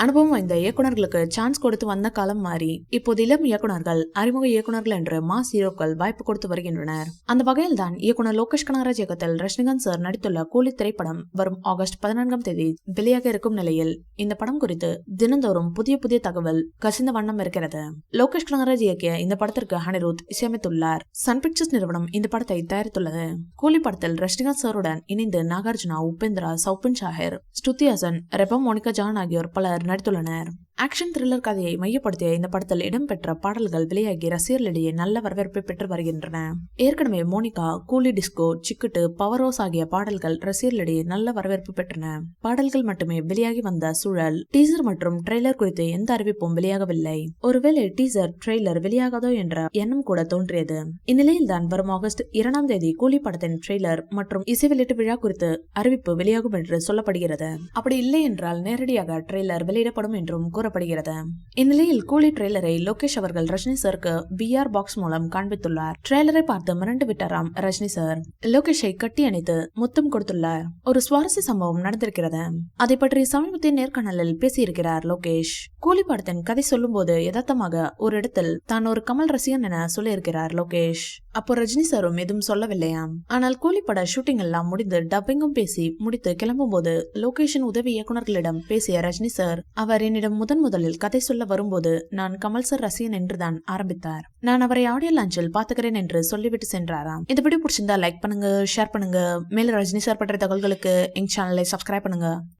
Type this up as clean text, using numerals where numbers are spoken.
அனுபவம் வாய்ந்த இயக்குனர்களுக்கு சான்ஸ் கொடுத்து வந்த காலம் மாறி இப்போது இளம் இயக்குனர்கள், அறிமுக இயக்குனர்கள் என்று மாஸ் ஹீரோக்கள் வாய்ப்பு கொடுத்து வருகின்றனர். அந்த வகையில் தான் இயக்குனர் லோகேஷ் கனகராஜ் இயக்கத்தில் ரஜினிகாந்த் சார் நடித்துள்ள கூலி திரைப்படம் வரும் ஆகஸ்ட் 14ஆம் தேதி வெளியாக இருக்கும் நிலையில் இந்த படம் குறித்து தினந்தோறும் புதிய புதிய தகவல் கசிந்த வண்ணம் இருக்கிறது. லோகேஷ் கனகராஜ் இயக்கிய இந்த படத்திற்கு அனிருத் இசையமைத்துள்ளார். சன் பிக்சர்ஸ் நிறுவனம் இந்த படத்தை தயாரித்துள்ளது. கூலி படத்தில் ரஜினிகாந்த் சாருடன் இணைந்து நாகார்ஜுனா, உபேந்திரா, சௌபின் ஷாஹிர், ஸ்ருதி ஹாசன், ரெபா மோனிகா ஜான் ஆகியோர் பலர் நடித்துள்ளனர். ஆக்ஷன் த்ரில்லர் கதையை மையப்படுத்திய இந்த படத்தில் இடம்பெற்ற பாடல்கள் வெளியாகி ரசிகர்களிடையே நல்ல வரவேற்பை பெற்று வருகின்றன. ஏற்கனவே மோனிகா, கூலி டிஸ்கோ, சிக்குட்டு, பவர் ஹவுஸ் ஆகிய பாடல்கள் ரசிகர்களிடையே நல்ல வரவேற்பு பெற்றன. பாடல்கள் மட்டுமே வெளியாகி வந்த சூழல் டீசர் மற்றும் ட்ரெய்லர் குறித்து எந்த அறிவிப்பும் வெளியாகவில்லை. ஒருவேளை டீசர், ட்ரெய்லர் வெளியாகாதோ என்ற எண்ணம் கூட தோன்றியது. இந்நிலையில் தான் வரும் ஆகஸ்ட் 2ஆம் தேதி கூலி படத்தின் ட்ரெய்லர் மற்றும் இசை வெளியீட்டு விழா குறித்து அறிவிப்பு வெளியாகும் என்று சொல்லப்படுகிறது. அப்படி இல்லை என்றால் நேரடியாக ட்ரெய்லர் வெளியிடப்படும் என்றும் கூறப்படுகிறது. இந்நிலையில் கூலி ட்ரெய்லரை லோகேஷ் அவர்கள் ரஜினி சாருக்கு VR பாக்ஸ் மூலம் காண்பித்துள்ளார். ட்ரெய்லரை பார்த்து மிரண்டு விட்டாராம் ரஜினி சார். லோகேஷை கட்டி அணைத்து முத்தம் கொடுத்துள்ளார். ஒரு சுவாரஸ்ய சம்பவம் நடந்திருக்கிறது. அதை பற்றி சமீபத்திய நேர்காணலில் பேசியிருக்கிறார் லோகேஷ். கூலி படத்தின் கதை சொல்லும் போது யதார்த்தமாக ஒரு இடத்தில் தான் ஒரு கமல் ரசிகன் என சொல்லியிருக்கிறார் லோகேஷ். அப்போ ரஜினி சாரும் எதுவும் சொல்லவில்லையாம். ஆனால் கூலி பட ஷூட்டிங் எல்லாம் முடிந்து டப்பிங்கும் பேசி முடித்து கிளம்பும் போது லோகேஷின் உதவி இயக்குநர்களிடம் பேசிய ரஜினி சார், அவர் என்னிடம் முதலில் கதை சொல்ல வரும்போது நான் கமல் சார் ரசிகன் என்றுதான் ஆரம்பித்தார். நான் அவரை ஆடியோ லான்ச்சில் பாத்துக்கிறேன் என்று சொல்லிவிட்டு சென்றாராம். இந்த வீடியோ பிடிச்சிருந்தா லைக் பண்ணுங்க, ஷேர் பண்ணுங்க. மேலும் ரஜினி சார் பற்றிய தகவல்களுக்கு எங்க சேனலை சப்ஸ்கிரைப் பண்ணுங்க.